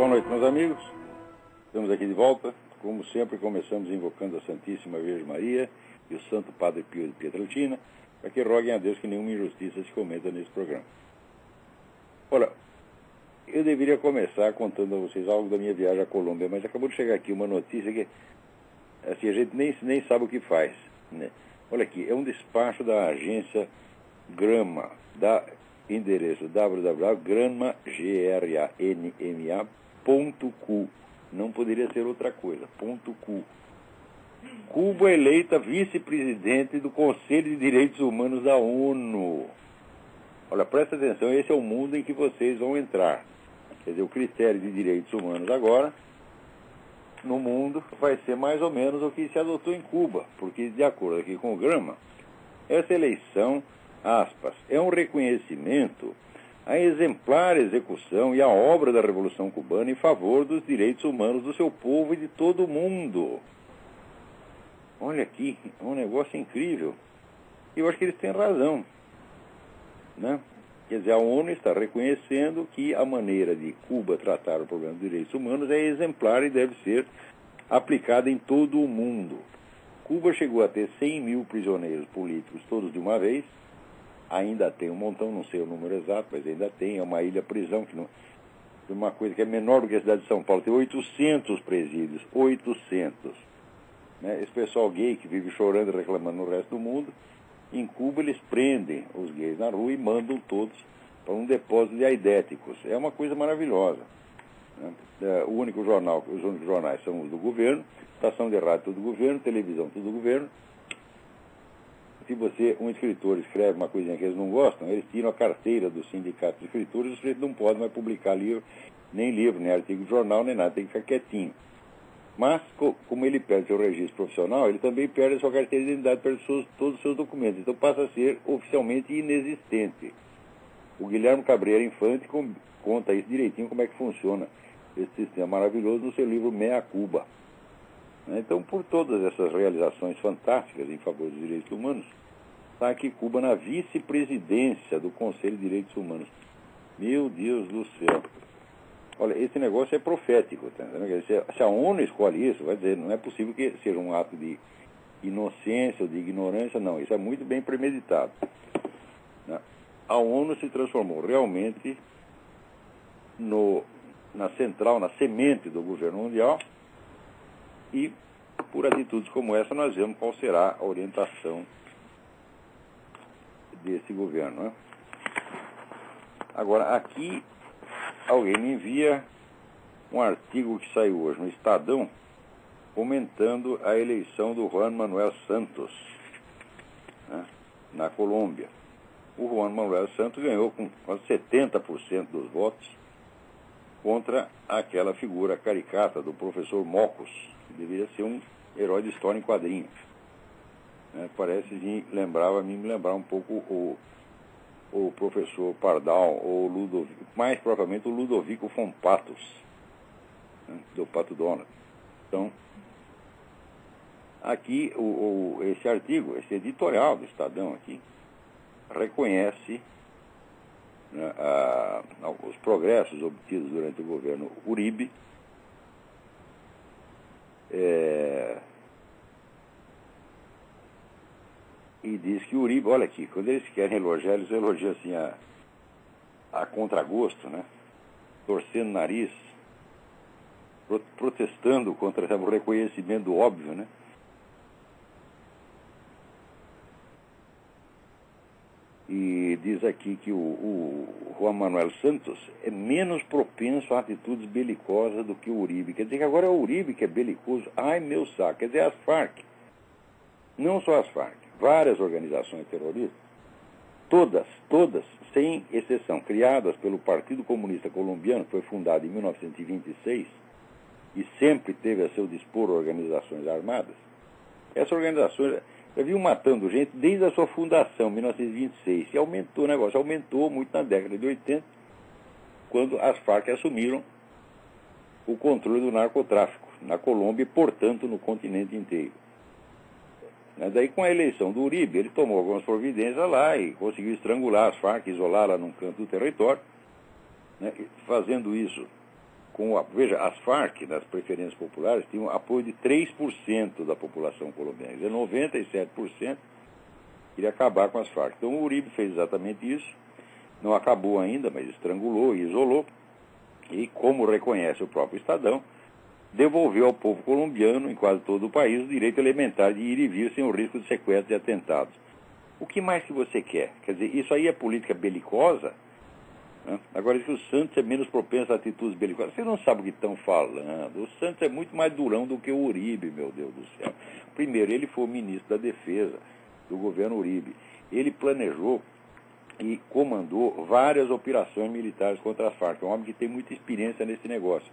Boa noite, meus amigos. Estamos aqui de volta. Como sempre, começamos invocando a Santíssima Virgem Maria e o Santo Padre Pio de Pietrelcina, para que roguem a Deus que nenhuma injustiça se cometa nesse programa. Ora, eu deveria começar contando a vocês algo da minha viagem à Colômbia, mas acabou de chegar aqui uma notícia que assim, a gente nem sabe o que faz, né? Olha aqui, é um despacho da agência Granma, da endereço www.granma.cu. Não poderia ser outra coisa, .cu. Cuba eleita vice-presidente do Conselho de Direitos Humanos da ONU. Olha, presta atenção, esse é o mundo em que vocês vão entrar. Quer dizer, o critério de direitos humanos agora, no mundo, vai ser mais ou menos o que se adotou em Cuba, porque, de acordo aqui com o Granma, essa eleição, aspas, é um reconhecimento à exemplar execução e à obra da Revolução Cubana em favor dos direitos humanos do seu povo e de todo o mundo. Olha aqui, é um negócio incrível. E eu acho que eles têm razão, né? Quer dizer, a ONU está reconhecendo que a maneira de Cuba tratar o problema dos direitos humanos é exemplar e deve ser aplicada em todo o mundo. Cuba chegou a ter 100 mil prisioneiros políticos, todos de uma vez. Ainda tem um montão, não sei o número exato, mas ainda tem. É uma ilha-prisão, que não, uma coisa que é menor do que a cidade de São Paulo. Tem 800 presídios, 800. Né? Esse pessoal gay que vive chorando e reclamando no resto do mundo, em Cuba eles prendem os gays na rua e mandam todos para um depósito de aidéticos. É uma coisa maravilhosa. Né? Os únicos jornais são os do governo, estação de rádio tudo do governo, televisão tudo do governo. Se um escritor escreve uma coisinha que eles não gostam, eles tiram a carteira do sindicato de escritores, os não podem mais publicar livro, nem artigo de jornal, nem nada, tem que ficar quietinho. Mas, como ele perde seu registro profissional, ele também perde a sua carteira de identidade, perde todos os seus documentos. Então passa a ser oficialmente inexistente. O Guilherme Cabreira Infante conta isso direitinho, como é que funciona esse sistema maravilhoso no seu livro Meia Cuba. Então, por todas essas realizações fantásticas em favor dos direitos humanos, está aqui Cuba na vice-presidência do Conselho de Direitos Humanos. Meu Deus do céu. Olha, esse negócio é profético. Tá? Se a ONU escolhe isso, vai dizer, não é possível que seja um ato de inocência ou de ignorância, não. Isso é muito bem premeditado. A ONU se transformou realmente na central, na semente do governo mundial, e por atitudes como essa nós vemos qual será a orientação desse governo. Né? Agora, aqui alguém me envia um artigo que saiu hoje no Estadão comentando a eleição do Juan Manuel Santos, né, na Colômbia. O Juan Manuel Santos ganhou com quase 70% dos votos contra aquela figura caricata do professor Mocos, que deveria ser um herói de história em quadrinhos. Parece me lembrar um pouco o professor Pardal, ou Ludovico, mais propriamente o Ludovico von Patos, né, do Pato Donald. Então, aqui esse artigo, esse editorial do Estadão aqui, reconhece, né, os progressos obtidos durante o governo Uribe, e diz que o Uribe, olha aqui, quando eles querem elogiar, eles elogiam assim a contragosto, né? Torcendo o nariz, protestando contra o reconhecimento óbvio, né? E diz aqui que o Juan Manuel Santos é menos propenso a atitudes belicosas do que o Uribe. Quer dizer que agora é o Uribe que é belicoso. Ai, meu saco. Quer dizer, as Farc, não só as Farc, várias organizações terroristas, todas, sem exceção, criadas pelo Partido Comunista Colombiano, que foi fundado em 1926 e sempre teve a seu dispor organizações armadas. Essas organizações já vinham matando gente desde a sua fundação, em 1926, e aumentou o negócio, aumentou muito na década de 80, quando as Farc assumiram o controle do narcotráfico na Colômbia e, portanto, no continente inteiro. Daí, com a eleição do Uribe, ele tomou algumas providências lá e conseguiu estrangular as Farc, isolá-la num canto do território, né, fazendo isso Veja, as Farc, nas preferências populares, tinham apoio de 3% da população colombiana. Quer dizer, 97% queria acabar com as Farc. Então o Uribe fez exatamente isso. Não acabou ainda, mas estrangulou e isolou. E, como reconhece o próprio Estadão, devolveu ao povo colombiano, em quase todo o país, o direito elementar de ir e vir sem o risco de sequestros e atentados. O que mais que você quer? Quer dizer, isso aí é política belicosa? Né? Agora, diz que o Santos é menos propenso a atitudes belicosas. Você não sabe o que estão falando. O Santos é muito mais durão do que o Uribe, meu Deus do céu. Primeiro, ele foi o ministro da Defesa do governo Uribe. Ele planejou e comandou várias operações militares contra as Farc. É um homem que tem muita experiência nesse negócio.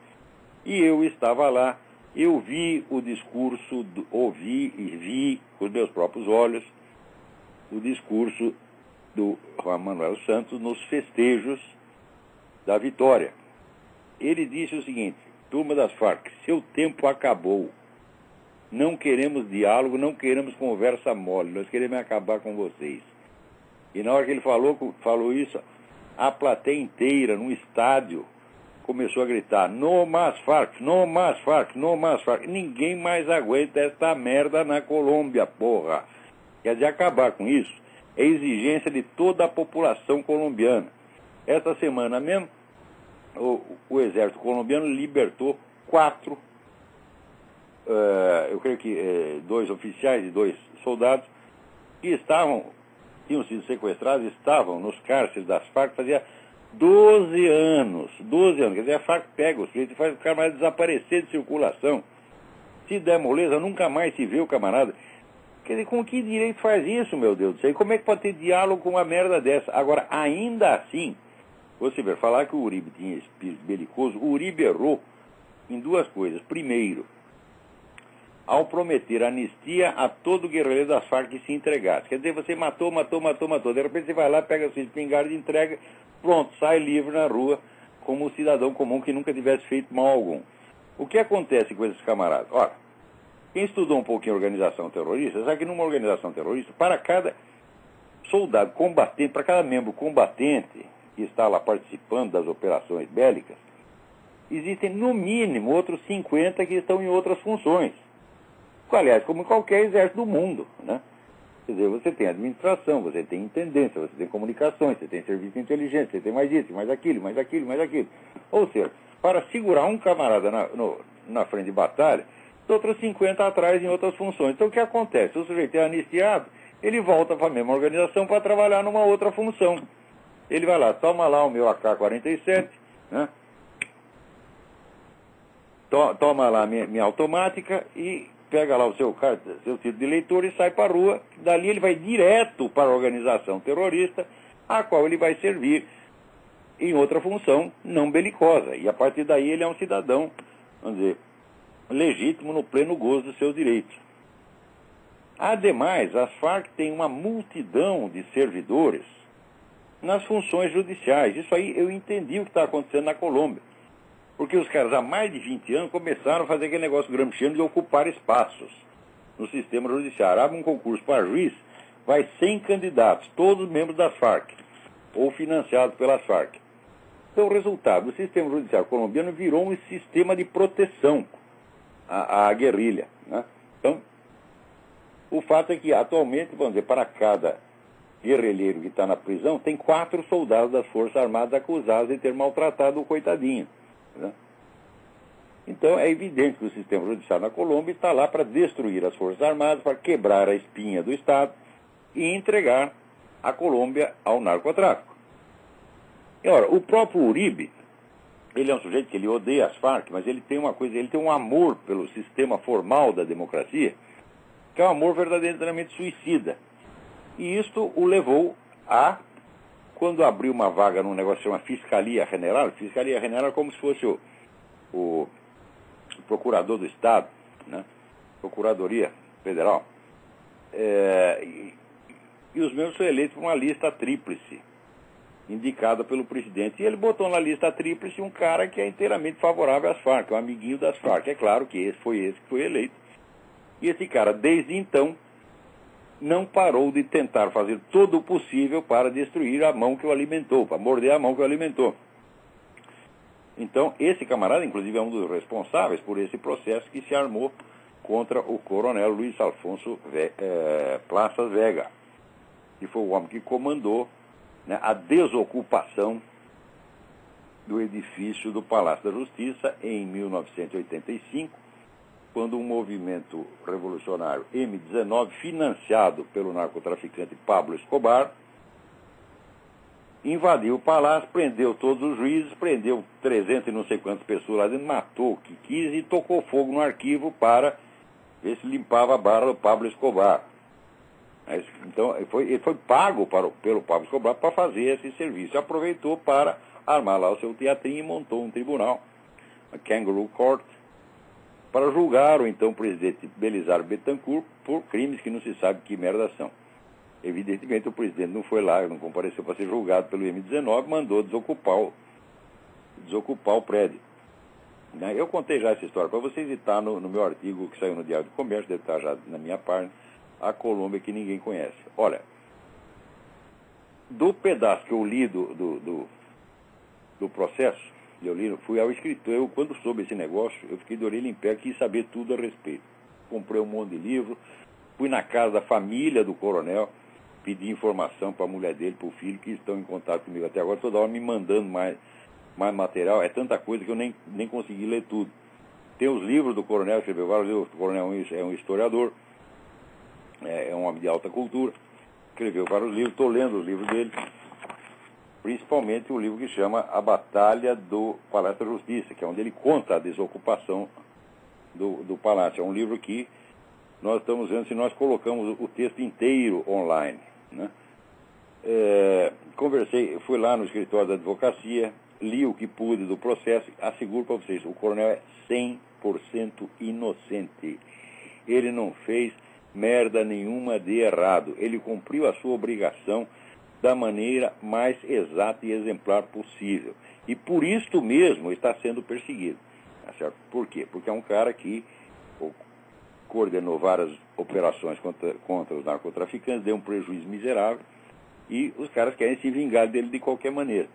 E eu estava lá, eu vi o discurso, ouvi e vi com os meus próprios olhos o discurso do Juan Manuel Santos nos festejos da vitória. Ele disse o seguinte: turma das Farc, seu tempo acabou. Não queremos diálogo, não queremos conversa mole, nós queremos acabar com vocês. E na hora que ele falou isso, a plateia inteira, num estádio, começou a gritar: no mais Farc, no mais Farc, no mais Farc. Ninguém mais aguenta esta merda na Colômbia, porra. Quer dizer, acabar com isso é exigência de toda a população colombiana. Essa semana mesmo, o exército colombiano libertou 4, eu creio que 2 oficiais e 2 soldados, que tinham sido sequestrados, estavam nos cárceres das Farc fazia 12 anos. 12 anos. Quer dizer, a Farc pega os sujeitos e faz o camarada desaparecer de circulação. Se der moleza, nunca mais se vê o camarada. Quer dizer, com que direito faz isso, meu Deus do céu? E como é que pode ter diálogo com uma merda dessa? Agora, ainda assim, você vai falar que o Uribe tinha espírito belicoso. O Uribe errou em 2 coisas. Primeiro, ao prometer anistia a todo guerrilheiro das Farc que se entregasse. Quer dizer, você matou. De repente você vai lá, pega sua espingarda e entrega, pronto, sai livre na rua, como um cidadão comum que nunca tivesse feito mal algum. O que acontece com esses camaradas? Ora, quem estudou um pouquinho organização terrorista, sabe que numa organização terrorista, para cada soldado combatente, para cada membro combatente que está lá participando das operações bélicas, existem no mínimo outros 50 que estão em outras funções. Aliás, como em qualquer exército do mundo, né? Quer dizer, você tem administração, você tem intendência, você tem comunicações, você tem serviço de inteligência, você tem mais isso, mais aquilo. Ou seja, para segurar um camarada na frente de batalha, outros 50 atrás em outras funções. Então o que acontece? O sujeito é anistiado, ele volta para a mesma organização para trabalhar numa outra função. Ele vai lá, toma lá o meu AK-47, né? Toma lá minha automática e pega lá o seu título de eleitor e sai para a rua. Dali ele vai direto para a organização terrorista, a qual ele vai servir em outra função não belicosa. E a partir daí ele é um cidadão, vamos dizer, legítimo no pleno gozo dos seus direitos. Ademais, as Farc têm uma multidão de servidores nas funções judiciais. Isso aí eu entendi o que está acontecendo na Colômbia. Porque os caras há mais de 20 anos começaram a fazer aquele negócio gramsciano de ocupar espaços no sistema judiciário. Abre um concurso para juiz, vai 100 candidatos, todos membros das Farc, ou financiados pelas Farc. Então o resultado, o sistema judiciário colombiano virou um sistema de proteção à guerrilha, né? Então, o fato é que atualmente, vamos dizer, para cada guerrilheiro que está na prisão, tem 4 soldados das Forças Armadas acusados de ter maltratado o coitadinho, né? Então é evidente que o sistema judiciário na Colômbia está lá para destruir as Forças Armadas, para quebrar a espinha do Estado e entregar a Colômbia ao narcotráfico. E, ora, o próprio Uribe, ele é um sujeito que ele odeia as Farc, mas ele tem uma coisa, ele tem um amor pelo sistema formal da democracia, que é um amor verdadeiramente suicida. E isto o levou a, quando abriu uma vaga num negócio que chama Fiscalia General é como se fosse o procurador do Estado, né? Procuradoria Federal, e os membros foram eleitos por uma lista tríplice, indicada pelo presidente. E ele botou na lista tríplice um cara que é inteiramente favorável às Farc, um amiguinho das Farc. É claro que esse que foi eleito. E esse cara, desde então, não parou de tentar fazer todo o possível para destruir a mão que o alimentou, para morder a mão que o alimentou. Então, esse camarada, inclusive, é um dos responsáveis por esse processo que se armou contra o coronel Luiz Alfonso Plaças Vega, que foi o homem que comandou, né, a desocupação do edifício do Palácio da Justiça em 1985, quando um movimento revolucionário M-19, financiado pelo narcotraficante Pablo Escobar, invadiu o palácio, prendeu todos os juízes, prendeu 300 e não sei quantas pessoas lá dentro, matou o que quis e tocou fogo no arquivo para ver se limpava a barra do Pablo Escobar. Então, ele foi pago pelo Pablo Escobar para fazer esse serviço. Aproveitou para armar lá o seu teatrinho e montou um tribunal, a Kangaroo Court, para julgar o então presidente Belisário Bittencourt por crimes que não se sabe que merda são. Evidentemente, o presidente não foi lá, não compareceu para ser julgado pelo M-19, mandou desocupar o prédio. Eu contei já essa história para vocês e está no meu artigo que saiu no Diário do Comércio, deve estar já na minha página, A Colômbia que Ninguém Conhece. Olha, do pedaço que eu li do processo, fui ao escritor, quando soube esse negócio, eu fiquei de orelha em pé, quis saber tudo a respeito. Comprei um monte de livro, fui na casa da família do coronel, pedi informação para a mulher dele, para o filho, que estão em contato comigo até agora, toda hora me mandando mais material. É tanta coisa que eu nem consegui ler tudo. Tem os livros do coronel, escreveu vários livros. O coronel é um historiador, é um homem de alta cultura, escreveu vários livros, estou lendo os livros dele, principalmente o livro que chama A Batalha do Palácio da Justiça, que é onde ele conta a desocupação do palácio. É um livro que nós estamos vendo se nós colocamos o texto inteiro online, né? Fui lá no escritório da advocacia, li o que pude do processo, asseguro para vocês, o coronel é 100% inocente. Ele não fez merda nenhuma de errado. Ele cumpriu a sua obrigação da maneira mais exata e exemplar possível. E por isto mesmo está sendo perseguido. Tá certo? Por quê? Porque é um cara que coordenou várias operações contra os narcotraficantes, deu um prejuízo miserável, e os caras querem se vingar dele de qualquer maneira.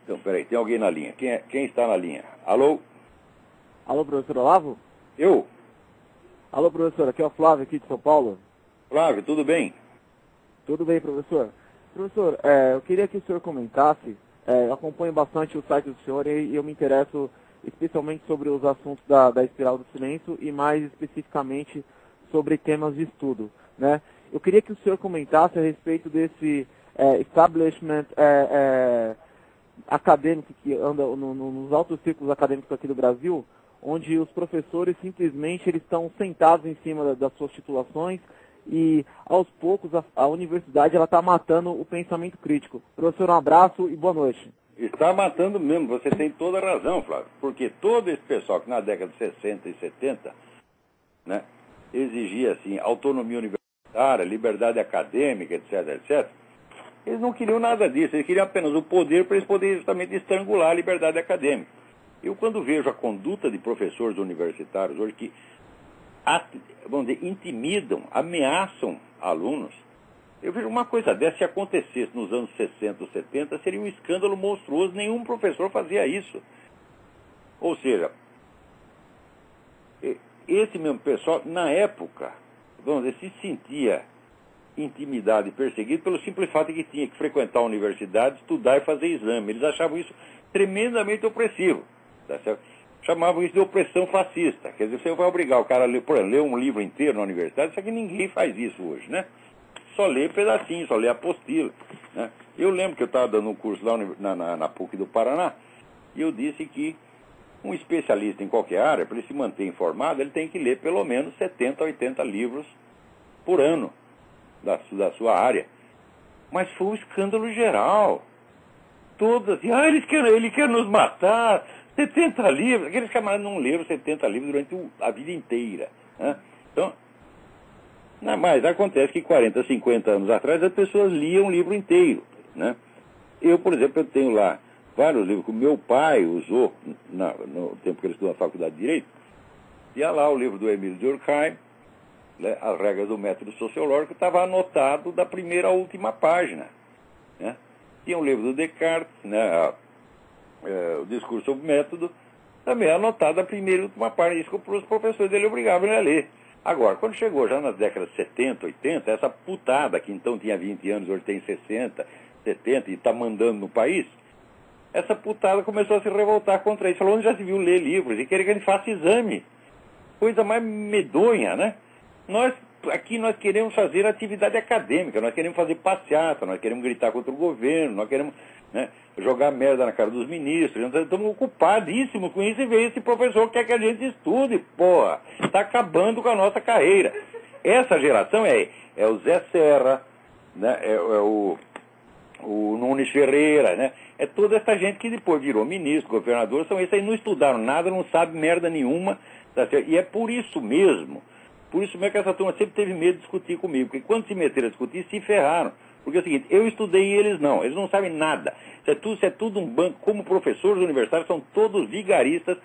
Então, peraí, tem alguém na linha. Quem está na linha? Alô? Alô, professor Olavo? Eu? Alô, professor, aqui é o Flávio, aqui de São Paulo. Flávio, tudo bem? Tudo bem, professor. Professor, eu queria que o senhor comentasse, eu acompanho bastante o site do senhor e eu me interesso especialmente sobre os assuntos da espiral do silêncio e mais especificamente sobre temas de estudo, né? Eu queria que o senhor comentasse a respeito desse establishment acadêmico que anda nos altos círculos acadêmicos aqui do Brasil, onde os professores simplesmente eles estão sentados em cima das suas titulações e aos poucos a universidade ela está matando o pensamento crítico. Professor, um abraço e boa noite. Está matando mesmo, você tem toda a razão, Flávio, porque todo esse pessoal que na década de 60 e 70, né, exigia assim, autonomia universitária, liberdade acadêmica, etc., etc., eles não queriam nada disso, eles queriam apenas o poder para eles poderem justamente estrangular a liberdade acadêmica. Eu, quando vejo a conduta de professores universitários hoje que, vamos dizer, intimidam, ameaçam alunos, eu vejo uma coisa dessa, se acontecesse nos anos 60 ou 70, seria um escândalo monstruoso, nenhum professor fazia isso. Ou seja, esse mesmo pessoal, na época, vamos dizer, se sentia intimidado e perseguido pelo simples fato de que tinha que frequentar a universidade, estudar e fazer exame. Eles achavam isso tremendamente opressivo. Tá certo? Chamavam isso de opressão fascista. Quer dizer, você vai obrigar o cara a ler um livro inteiro na universidade, só que ninguém faz isso hoje, né? Só lê pedacinho, só lê apostila, né? Eu lembro que eu estava dando um curso lá na PUC do Paraná, e eu disse que um especialista em qualquer área, para ele se manter informado, ele tem que ler pelo menos 70, 80 livros por ano da sua área. Mas foi um escândalo geral. Todos assim, ele quer nos matar, 70 livros. Aqueles camaradas não leram 70 livros durante a vida inteira, né? Então, mas acontece que 40, 50 anos atrás as pessoas liam um livro inteiro, né? Eu, por exemplo, eu tenho lá vários livros que o meu pai usou no tempo que ele estudou na Faculdade de Direito. Tinha lá o livro do Emílio Durkheim, né, As Regras do Método Sociológico, estava anotado da primeira à última página, né? tinha o livro do Descartes, né, o discurso sobre método, também anotado a primeira e última parte, isso que os professores dele obrigavam ele a ler. Agora, quando chegou já nas décadas 70, 80, essa putada que então tinha 20 anos, hoje tem 60, 70 e está mandando no país, essa putada começou a se revoltar contra isso. Falou, onde já se viu ler livros e querer que ele faça exame. Coisa mais medonha, né? Aqui nós queremos fazer atividade acadêmica, nós queremos fazer passeata, nós queremos gritar contra o governo, nós queremos, né, jogar merda na cara dos ministros, nós estamos ocupadíssimos com isso e vê esse professor quer que a gente estude, porra. Está acabando com a nossa carreira. Essa geração é o Zé Serra, né, o Nunes Ferreira, né? É toda essa gente que depois virou ministro, governador, são esses aí, não estudaram nada, não sabem merda nenhuma, tá certo? E é por isso mesmo que essa turma sempre teve medo de discutir comigo, porque quando se meteram a discutir, se ferraram. Porque é o seguinte, eu estudei e eles não sabem nada. Isso é tudo um banco, como professores universitários, são todos vigaristas,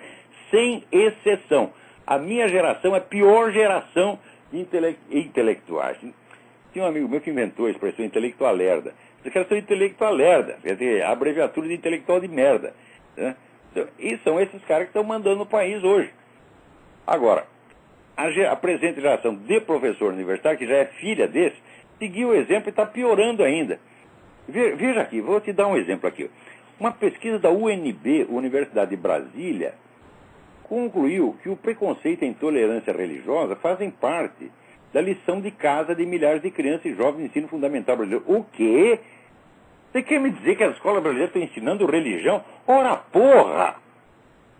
sem exceção. A minha geração é a pior geração de intelectuais. Tinha um amigo meu que inventou a expressão intelectual lerda. Os caras são intelectual lerda, quer dizer, a abreviatura de intelectual de merda. Né? E são esses caras que estão mandando no país hoje. Agora, a presente geração de professor universitário, que já é filha desse, seguiu o exemplo e está piorando ainda. Veja aqui, vou te dar um exemplo aqui. Uma pesquisa da UNB, Universidade de Brasília, concluiu que o preconceito e a intolerância religiosa fazem parte da lição de casa de milhares de crianças e jovens do ensino fundamental brasileiro. O quê? Você quer me dizer que as escolas brasileiras estão ensinando religião? Ora, porra!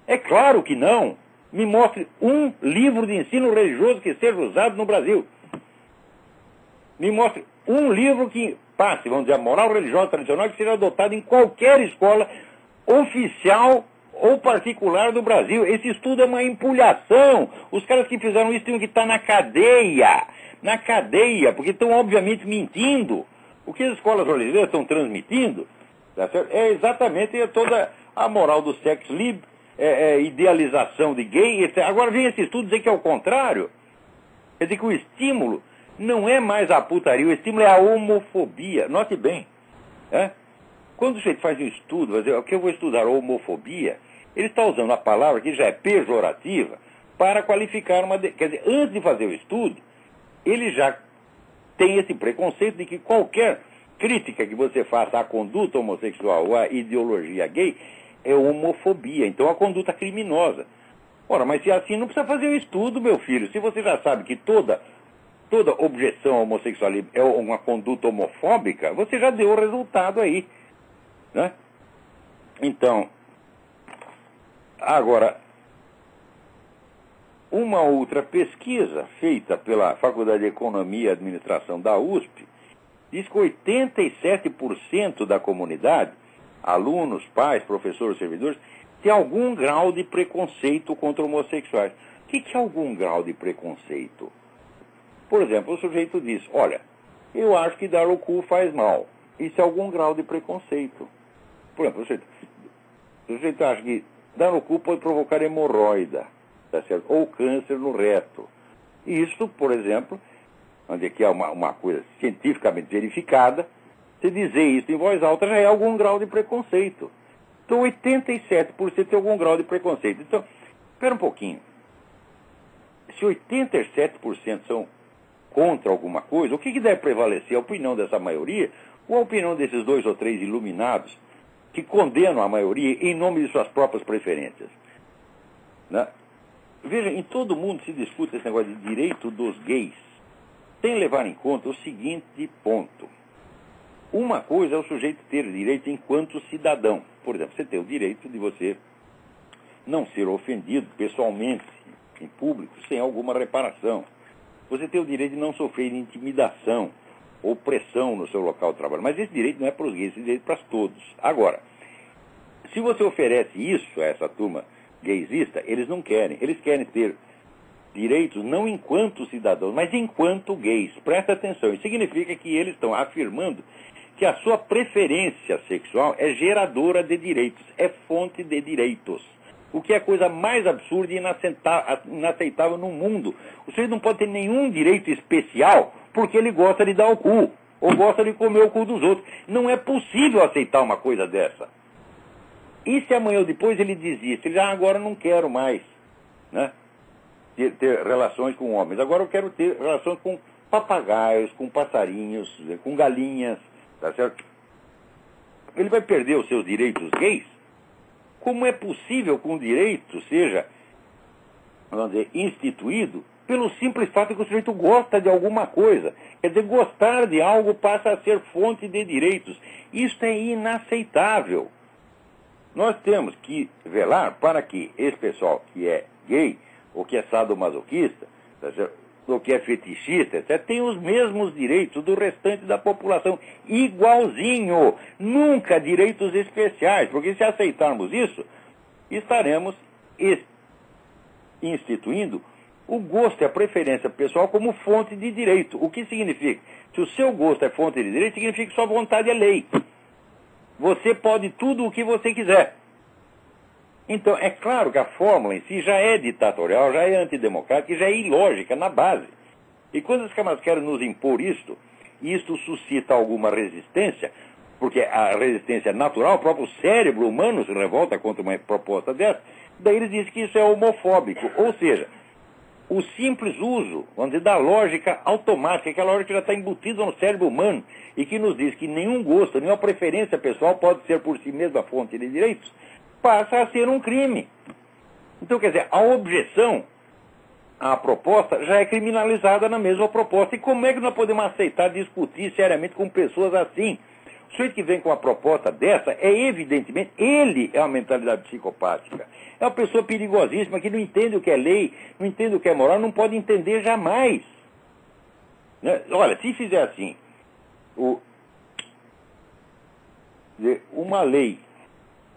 É claro que não! Me mostre um livro de ensino religioso que seja usado no Brasil. Me mostre um livro que passe, vamos dizer, a moral religiosa tradicional que seja adotado em qualquer escola oficial ou particular do Brasil. Esse estudo é uma empulhação. Os caras que fizeram isso tinham que estar na cadeia. Na cadeia, porque estão obviamente mentindo. O que as escolas brasileiras estão transmitindo, tá certo? É exatamente toda a moral do sex lib, idealização de gay, etc. Agora vem esse estudo dizer que é o contrário. Quer dizer que o estímulo não é mais a putaria, o estímulo é a homofobia. Note bem, quando o sujeito faz um estudo, o que eu vou estudar homofobia, ele está usando a palavra que já é pejorativa para qualificar uma... Quer dizer, antes de fazer o estudo, ele já tem esse preconceito de que qualquer crítica que você faça à conduta homossexual ou à ideologia gay é homofobia, então a conduta criminosa. Ora, mas se assim não precisa fazer o estudo, meu filho. Se você já sabe que toda objeção ao homossexualismo é uma conduta homofóbica, você já deu o resultado aí. Né? Então, agora, uma outra pesquisa feita pela Faculdade de Economia e Administração da USP diz que 87% da comunidade, alunos, pais, professores, servidores, tem algum grau de preconceito contra homossexuais. O que é algum grau de preconceito? Por exemplo, o sujeito diz, olha, eu acho que dar o cu faz mal. Isso é algum grau de preconceito. Por exemplo, o sujeito acha que dar o cu pode provocar hemorroida, tá certo? Ou câncer no reto. Isso, por exemplo, onde aqui é uma coisa cientificamente verificada, se dizer isso em voz alta já é algum grau de preconceito. Então 87% tem algum grau de preconceito. Então, espera um pouquinho. Se 87% são contra alguma coisa, o que deve prevalecer? A opinião dessa maioria ou a opinião desses 2 ou 3 iluminados que condenam a maioria em nome de suas próprias preferências? Né? Veja, em todo mundo se discute esse negócio de direito dos gays, sem levar em conta o seguinte ponto. Uma coisa é o sujeito ter direito enquanto cidadão. Por exemplo, você tem o direito de você não ser ofendido pessoalmente, em público, sem alguma reparação. Você tem o direito de não sofrer intimidação ou pressão no seu local de trabalho. Mas esse direito não é para os gays, esse direito é para todos. Agora, se você oferece isso a essa turma gaysista, eles não querem. Eles querem ter direitos não enquanto cidadãos, mas enquanto gays. Presta atenção. Isso significa que eles estão afirmando que a sua preferência sexual é geradora de direitos, é fonte de direitos. O que é a coisa mais absurda e inaceitável no mundo. O sujeito não pode ter nenhum direito especial porque ele gosta de dar o cu. ou gosta de comer o cu dos outros. Não é possível aceitar uma coisa dessa. E se amanhã ou depois ele desiste? Ele diz, agora eu não quero mais, né, ter relações com homens. Agora eu quero ter relações com papagaios, com passarinhos, com galinhas, tá certo? Ele vai perder os seus direitos gays? Como é possível que um direito seja, vamos dizer, instituído pelo simples fato de que o sujeito gosta de alguma coisa? Quer dizer, gostar de algo passa a ser fonte de direitos. Isto é inaceitável. Nós temos que velar para que esse pessoal que é gay, ou que é sadomasoquista, ou que é fetichista, etc., tenha os mesmos direitos do restante da população, igualzinho. Nunca direitos especiais, porque se aceitarmos isso, estaremos instituindo o gosto e a preferência pessoal como fonte de direito. O que significa? Se o seu gosto é fonte de direito, significa que sua vontade é lei. Você pode tudo o que você quiser. Então, é claro que a fórmula em si já é ditatorial, já é antidemocrática e já é ilógica na base. E quando os camaradas querem nos impor isto suscita alguma resistência, porque a resistência é natural, o próprio cérebro humano se revolta contra uma proposta dessa, daí eles dizem que isso é homofóbico. Ou seja, o simples uso, vamos dizer, da lógica automática, aquela lógica que já está embutida no cérebro humano e que nos diz que nenhum gosto, nenhuma preferência pessoal pode ser por si mesma fonte de direitos, passa a ser um crime. Então, quer dizer, a objeção à proposta já é criminalizada na mesma proposta. E como é que nós podemos aceitar discutir seriamente com pessoas assim? O sujeito que vem com uma proposta dessa é evidentemente, ele é uma mentalidade psicopática. É uma pessoa perigosíssima que não entende o que é lei, não entende o que é moral, não pode entender jamais. Né? Olha, se fizer assim, uma lei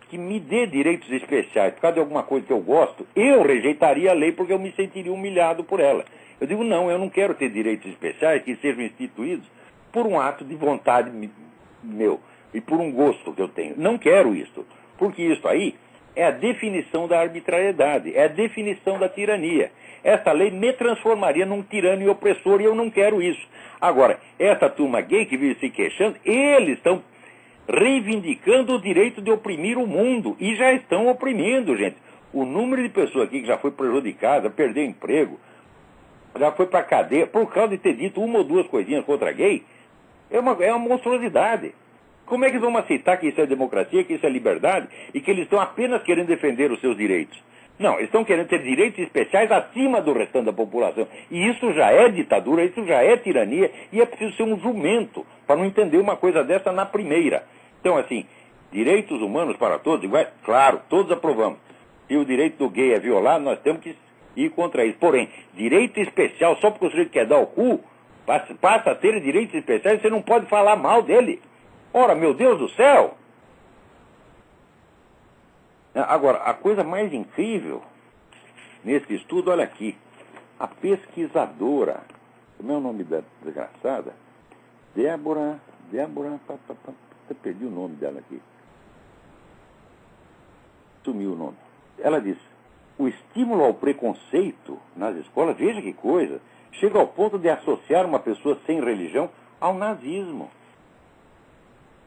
que me dê direitos especiais por causa de alguma coisa que eu gosto, eu rejeitaria a lei porque eu me sentiria humilhado por ela. Eu digo, não, eu não quero ter direitos especiais que sejam instituídos por um ato de vontade meu e por um gosto que eu tenho. Não quero isso, porque isso aí é a definição da arbitrariedade, é a definição da tirania. Essa lei me transformaria num tirano e opressor e eu não quero isso. Agora, essa turma gay que vive se queixando, eles estão reivindicando o direito de oprimir o mundo. E já estão oprimindo, gente. O número de pessoas aqui que já foi prejudicada, perdeu emprego, já foi para cadeia, por causa de ter dito uma ou duas coisinhas contra gay, é uma monstruosidade. Como é que vão aceitar que isso é democracia, que isso é liberdade, e que eles estão apenas querendo defender os seus direitos? Não, eles estão querendo ter direitos especiais acima do restante da população. E isso já é ditadura, isso já é tirania, e é preciso ser um jumento para não entender uma coisa dessa na primeira. Então, assim, direitos humanos para todos, iguais, claro, todos aprovamos. Se o direito do gay é violado, nós temos que ir contra isso. Porém, direito especial, só porque o sujeito quer dar o cu, passa a ter direitos especiais, você não pode falar mal dele. Ora, meu Deus do céu! Agora, a coisa mais incrível nesse estudo, olha aqui, a pesquisadora, como é o nome da desgraçada? Débora, eu perdi o nome dela aqui. Sumiu o nome. Ela diz, o estímulo ao preconceito nas escolas, veja que coisa, chega ao ponto de associar uma pessoa sem religião ao nazismo.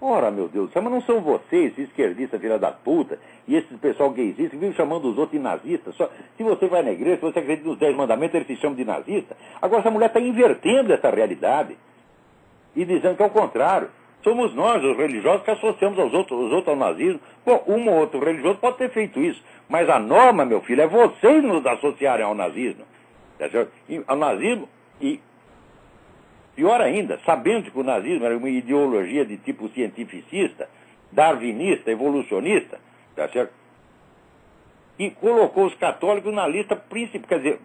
Ora, meu Deus do céu, mas não são vocês, esquerdistas, filha da puta, e esses pessoal gaysista que vivem chamando os outros de nazistas. Só, se você vai na igreja, se você acredita nos 10 mandamentos, eles se chamam de nazista. Agora, essa mulher está invertendo essa realidade e dizendo que é o contrário. Somos nós, os religiosos, que associamos os outros ao nazismo. Bom, um ou outro religioso pode ter feito isso, mas a norma, meu filho, é vocês nos associarem ao nazismo. Tá certo? Ao nazismo e... Pior ainda, sabendo que o nazismo era uma ideologia de tipo cientificista, darwinista, evolucionista, tá certo? E colocou os católicos na lista principal. Quer dizer,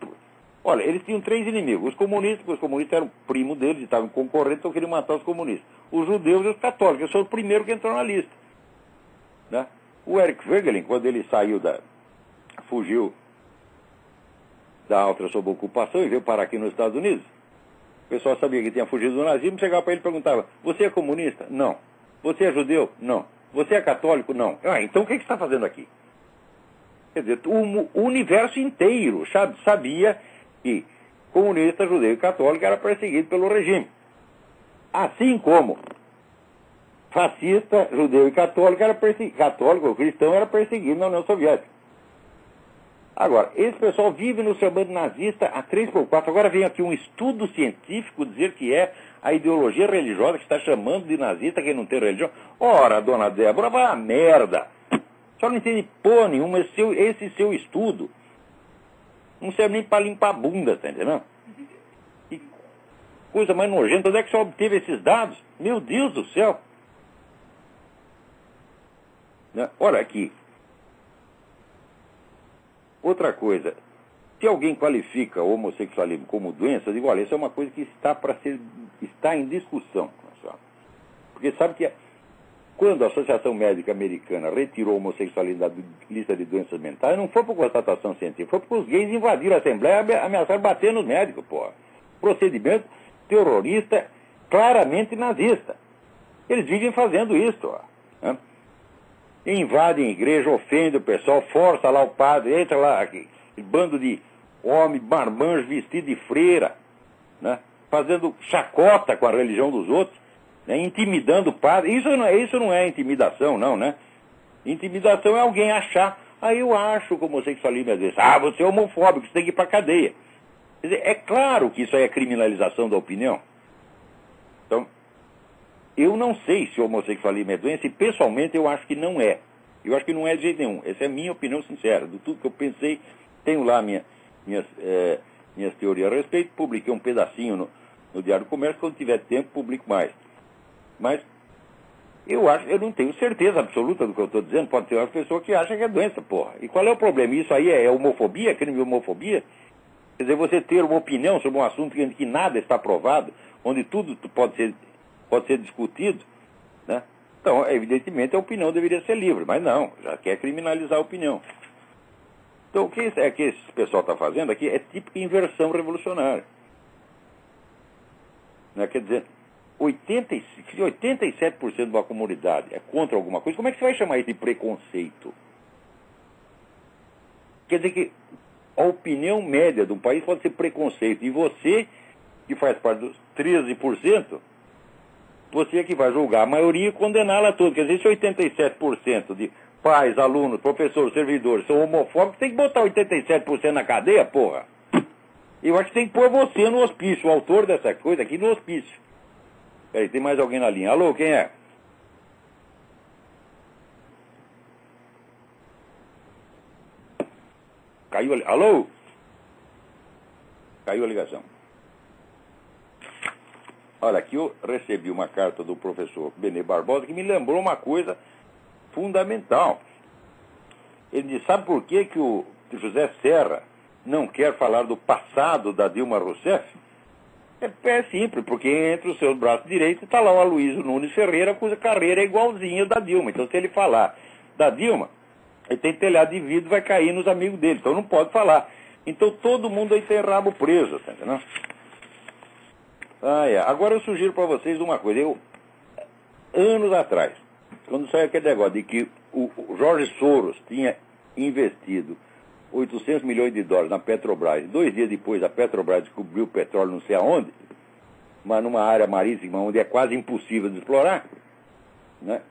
olha, eles tinham 3 inimigos. Os comunistas eram primo deles, estavam concorrentes, então queriam matar os comunistas. Os judeus e os católicos, eles foram o primeiro que entrou na lista. Né? O Eric Voegelin, quando ele fugiu da Áustria sob ocupação e veio parar aqui nos Estados Unidos, o pessoal sabia que tinha fugido do nazismo, chegava para ele e perguntava, você é comunista? Não. Você é judeu? Não. Você é católico? Não. Então o que você está fazendo aqui? Quer dizer, o universo inteiro sabia que comunista, judeu e católico era perseguido pelo regime. Assim como fascista, judeu e católico, católico ou cristão era perseguido na União Soviética. Agora, esse pessoal vive no seu bando nazista a 3x4. Agora vem aqui um estudo científico dizer que é a ideologia religiosa que está chamando de nazista quem não tem religião. Ora, dona Débora, vai a merda. A senhora não entende porra nenhuma, esse seu estudo não serve nem para limpar a bunda, tá entendendo? Que coisa mais nojenta. Onde é que você obteve esses dados? Meu Deus do céu. Olha aqui. Outra coisa. Se alguém qualifica o homossexualismo como doença, eu digo, olha, isso é uma coisa que está em discussão. Porque sabe que quando a Associação Médica Americana retirou a homossexualidade da lista de doenças mentais, não foi por constatação científica, foi porque os gays invadiram a Assembleia e ameaçaram bater nos médicos, porra. Procedimento terrorista, claramente nazista. Eles vivem fazendo isso, ó. Né? Invadem a igreja, ofendem o pessoal, força lá o padre, entra lá, aqui, bando de homem, marmanjo vestido de freira, né? Fazendo chacota com a religião dos outros, né? Intimidando o padre. Isso não é intimidação, não, né? Intimidação é alguém achar, eu acho que o homossexualismo é desse. Você é homofóbico, você tem que ir pra cadeia. Quer dizer, é claro que isso aí é criminalização da opinião. Então, eu não sei se o homossexualismo é doença, e pessoalmente eu acho que não é. Eu acho que não é de jeito nenhum. Essa é a minha opinião sincera. De tudo que eu pensei, tenho lá minhas teorias a respeito, publiquei um pedacinho no Diário do Comércio, quando tiver tempo publico mais. Mas eu não tenho certeza absoluta do que eu estou dizendo, pode ter uma pessoa que acha que é doença, porra. E qual é o problema? Isso aí é homofobia, crime de homofobia? Quer dizer, você ter uma opinião sobre um assunto que nada está provado, onde tudo pode ser discutido, né? Então, evidentemente, a opinião deveria ser livre, mas não, já quer criminalizar a opinião. Então, o que esse pessoal está fazendo aqui é típica inversão revolucionária. Né? Quer dizer, 87% de uma comunidade é contra alguma coisa, como é que você vai chamar isso de preconceito? Quer dizer que a opinião média de um país pode ser preconceito, e você, que faz parte dos 13%, você é que vai julgar a maioria e condená-la toda. Quer dizer, se 87% de pais, alunos, professores, servidores são homofóbicos, tem que botar 87% na cadeia, porra. Eu acho que tem que pôr você no hospício, o autor dessa coisa aqui no hospício. Peraí, tem mais alguém na linha. Alô, quem é? Caiu a... Alô? Caiu a ligação. Olha, aqui eu recebi uma carta do professor Benê Barbosa que me lembrou uma coisa fundamental. Ele disse, sabe por que o José Serra não quer falar do passado da Dilma Rousseff? É simples, porque entre os seus braços direitos está lá o Aloysio Nunes Ferreira, cuja carreira é igualzinha da Dilma. Então, se ele falar da Dilma, ele tem telhado de vidro, vai cair nos amigos dele. Então, não pode falar. Então, todo mundo aí tem rabo preso, tá entendendo? Agora eu sugiro para vocês uma coisa. Anos atrás, quando saiu aquele negócio de que o Jorge Soros tinha investido 800 milhões de dólares na Petrobras, 2 dias depois a Petrobras descobriu o petróleo não sei aonde, mas numa área marítima onde é quase impossível de explorar, né?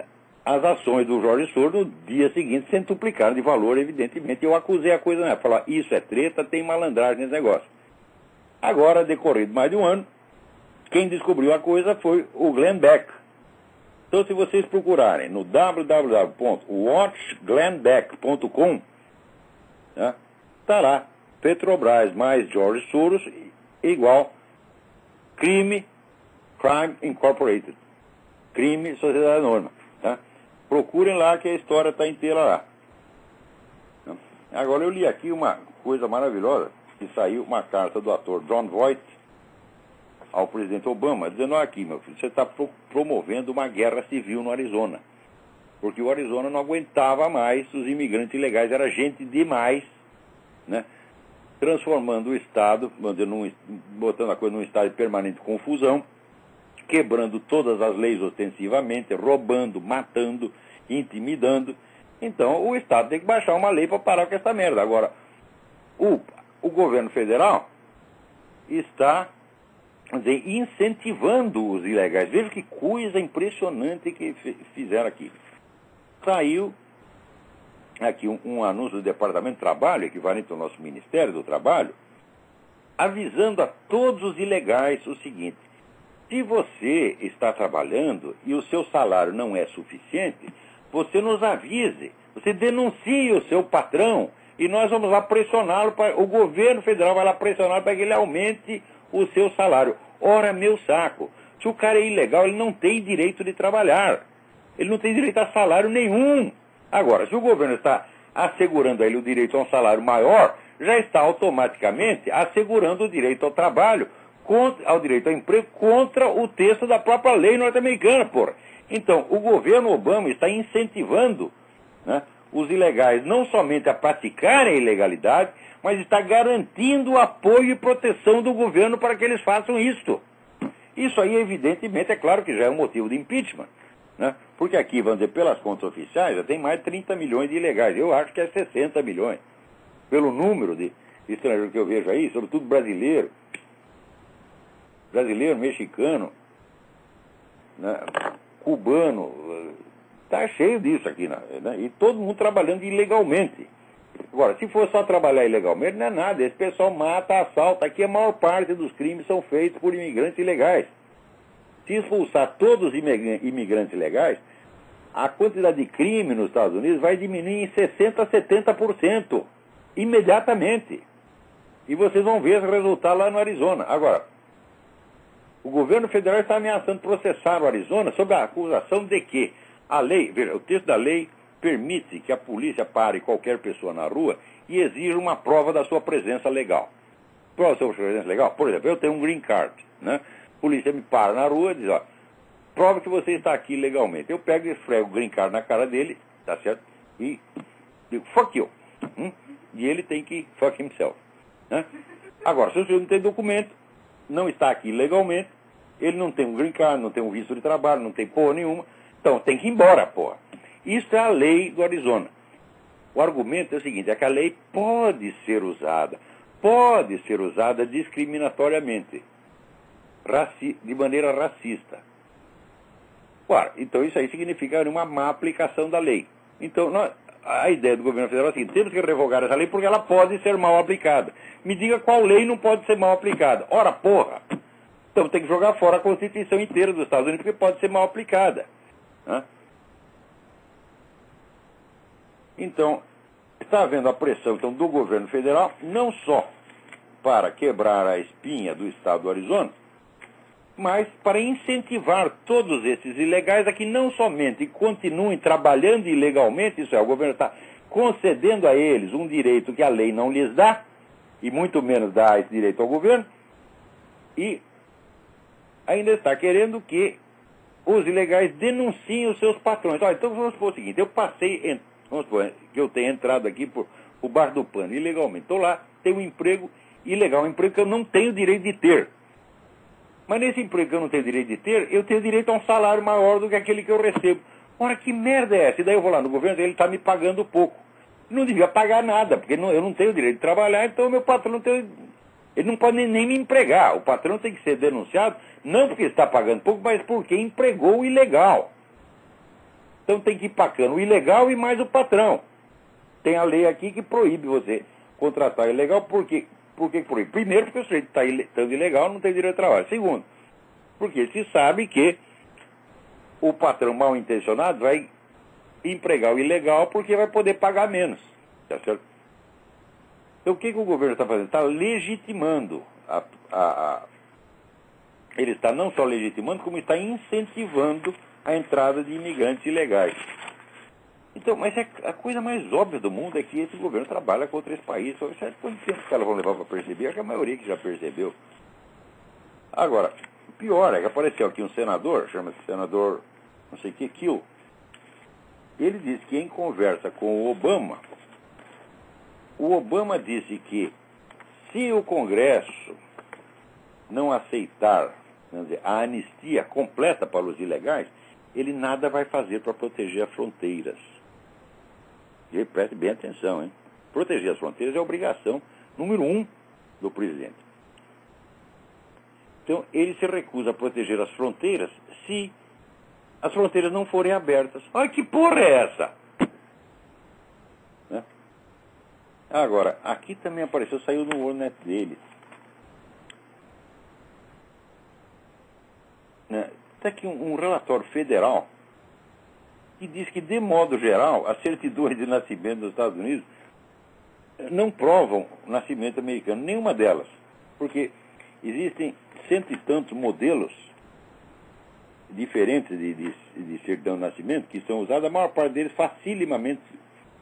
As ações do Jorge Soros no dia seguinte se duplicaram de valor, evidentemente. Eu acusei a coisa, né? Falar, isso é treta, tem malandragem nesse negócio. Agora, decorrido mais de um ano, quem descobriu a coisa foi o Glenn Beck. Então, se vocês procurarem no www.watchglennbeck.com, né, tá lá, Petrobras mais George Soros igual Crime Incorporated. Crime Sociedade Anônima. Tá? Procurem lá que a história está inteira lá. Agora eu li aqui uma coisa maravilhosa, que saiu uma carta do ator Jon Voight ao presidente Obama, dizendo, aqui, meu filho, você está promovendo uma guerra civil no Arizona. Porque o Arizona não aguentava mais os imigrantes ilegais, era gente demais, né? Transformando o Estado, botando a coisa num estado de permanente confusão, quebrando todas as leis ostensivamente, roubando, matando, intimidando. Então, o Estado tem que baixar uma lei para parar com essa merda. Agora, o governo federal está vamos dizer, incentivando os ilegais. Veja que coisa impressionante que fizeram aqui. Saiu aqui um anúncio do Departamento de Trabalho, equivalente ao nosso Ministério do Trabalho, avisando a todos os ilegais o seguinte: se você está trabalhando e o seu salário não é suficiente, você nos avise, você denuncie o seu patrão e nós vamos lá pressioná-lo, o governo federal vai lá pressioná-lo para que ele aumente o seu salário. Ora, meu saco, se o cara é ilegal, ele não tem direito de trabalhar, ele não tem direito a salário nenhum. Agora, se o governo está assegurando a ele o direito a um salário maior, já está automaticamente assegurando o direito ao trabalho, ao direito ao emprego, contra o texto da própria lei norte-americana, porra. Então, o governo Obama está incentivando, né, os ilegais não somente a praticarem a ilegalidade, mas está garantindo o apoio e proteção do governo para que eles façam isto. Isso aí, evidentemente, é claro que já é um motivo de impeachment, né? Porque aqui, vamos dizer, pelas contas oficiais, já tem mais de 30 milhões de ilegais. Eu acho que é 60 milhões. Pelo número de estrangeiros que eu vejo aí, sobretudo brasileiro, mexicano, né, cubano, está cheio disso aqui, né? E todo mundo trabalhando ilegalmente. Agora, se for só trabalhar ilegalmente, não é nada. Esse pessoal mata, assalta. Aqui a maior parte dos crimes são feitos por imigrantes ilegais. Se expulsar todos os imigrantes ilegais, a quantidade de crime nos Estados Unidos vai diminuir em 60% a 70%, imediatamente. E vocês vão ver esse resultado lá no Arizona. Agora, o governo federal está ameaçando processar o Arizona sob a acusação de que a lei, veja, o texto da lei permite que a polícia pare qualquer pessoa na rua e exija uma prova da sua presença legal. Prova da sua presença legal? Por exemplo, eu tenho um green card, né? A polícia me para na rua e diz, ó, prova que você está aqui legalmente. Eu pego e esfrego o green card na cara dele, tá certo? E digo, fuck you. E ele tem que fuck himself, né? Agora, se o senhor não tem documento, não está aqui legalmente, ele não tem um green card, não tem um visto de trabalho, não tem porra nenhuma, então tem que ir embora, porra. Isso é a lei do Arizona. O argumento é o seguinte, é que a lei pode ser usada discriminatoriamente, de maneira racista. Claro, então isso aí significa uma má aplicação da lei. Então, a ideia do governo federal é a seguinte, temos que revogar essa lei porque ela pode ser mal aplicada. Me diga qual lei não pode ser mal aplicada. Ora, porra! Então tem que jogar fora a Constituição inteira dos Estados Unidos porque pode ser mal aplicada, né? Então, está havendo a pressão então, do governo federal, não só para quebrar a espinha do estado do Arizona, mas para incentivar todos esses ilegais a que não somente continuem trabalhando ilegalmente, isso é, o governo está concedendo a eles um direito que a lei não lhes dá, e muito menos dá esse direito ao governo, e ainda está querendo que os ilegais denunciem os seus patrões. Olha, então vamos supor o seguinte, vamos supor que eu tenha entrado aqui por baixo do pano, ilegalmente. Estou lá, tenho um emprego ilegal, um emprego que eu não tenho direito de ter. Mas nesse emprego que eu não tenho direito de ter, eu tenho direito a um salário maior do que aquele que eu recebo. Ora, que merda é essa? E daí eu vou lá no governo, ele está me pagando pouco. Não devia pagar nada, porque eu não tenho direito de trabalhar, então o meu patrão ele não pode nem me empregar. O patrão tem que ser denunciado, não porque está pagando pouco, mas porque empregou o ilegal. Então tem que ir pagando o ilegal e mais o patrão. Tem a lei aqui que proíbe você contratar ilegal, por que proíbe? Primeiro, porque o sujeito está estando ilegal, não tem direito de trabalho. Segundo, porque se sabe que o patrão mal intencionado vai empregar o ilegal porque vai poder pagar menos. Tá certo? Então o que o governo está fazendo? Está legitimando ele está não só legitimando, como está incentivando a entrada de imigrantes ilegais. Então, mas a coisa mais óbvia do mundo é que esse governo trabalha contra esse país. Só sabe quanto tempo que elas vão levar para perceber? Acho que a maioria que já percebeu. Agora, o pior é que apareceu aqui um senador, chama-se senador não sei o que, Kill. Ele disse que em conversa com o Obama disse que se o Congresso não aceitar, vamos dizer, a anistia completa para os ilegais, ele nada vai fazer para proteger as fronteiras. E preste bem atenção, hein? Proteger as fronteiras é a obrigação número 1 do presidente. Então, ele se recusa a proteger as fronteiras se as fronteiras não forem abertas. Olha que porra é essa? Né? Agora, aqui também apareceu, saiu no WorldNet dele. Né? Está aqui um relatório federal que diz que, de modo geral, as certidões de nascimento dos Estados Unidos não provam o nascimento americano, nenhuma delas. Porque existem cento e tantos modelos diferentes de certidão de nascimento que são usados, a maior parte deles facilmente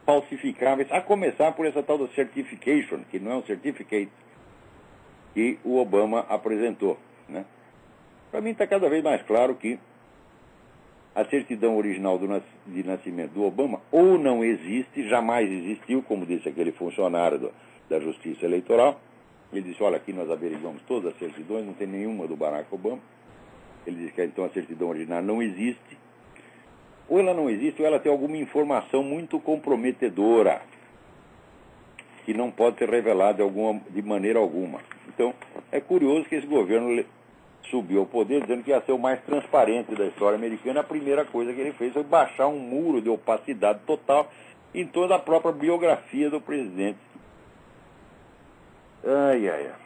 falsificáveis, a começar por essa tal da certification, que não é um certificate que o Obama apresentou. Né? Para mim está cada vez mais claro que a certidão original de nascimento do Obama ou não existe, jamais existiu, como disse aquele funcionário da Justiça Eleitoral. Ele disse, olha, aqui nós averiguamos todas as certidões, não tem nenhuma do Barack Obama. Ele disse que então a certidão original não existe. Ou ela não existe, ou ela tem alguma informação muito comprometedora, que não pode ser revelada de maneira alguma. Então, é curioso que esse governo subiu ao poder dizendo que ia ser o mais transparente da história americana. A primeira coisa que ele fez foi baixar um muro de opacidade total em toda a própria biografia do presidente. Ai, ai, ai.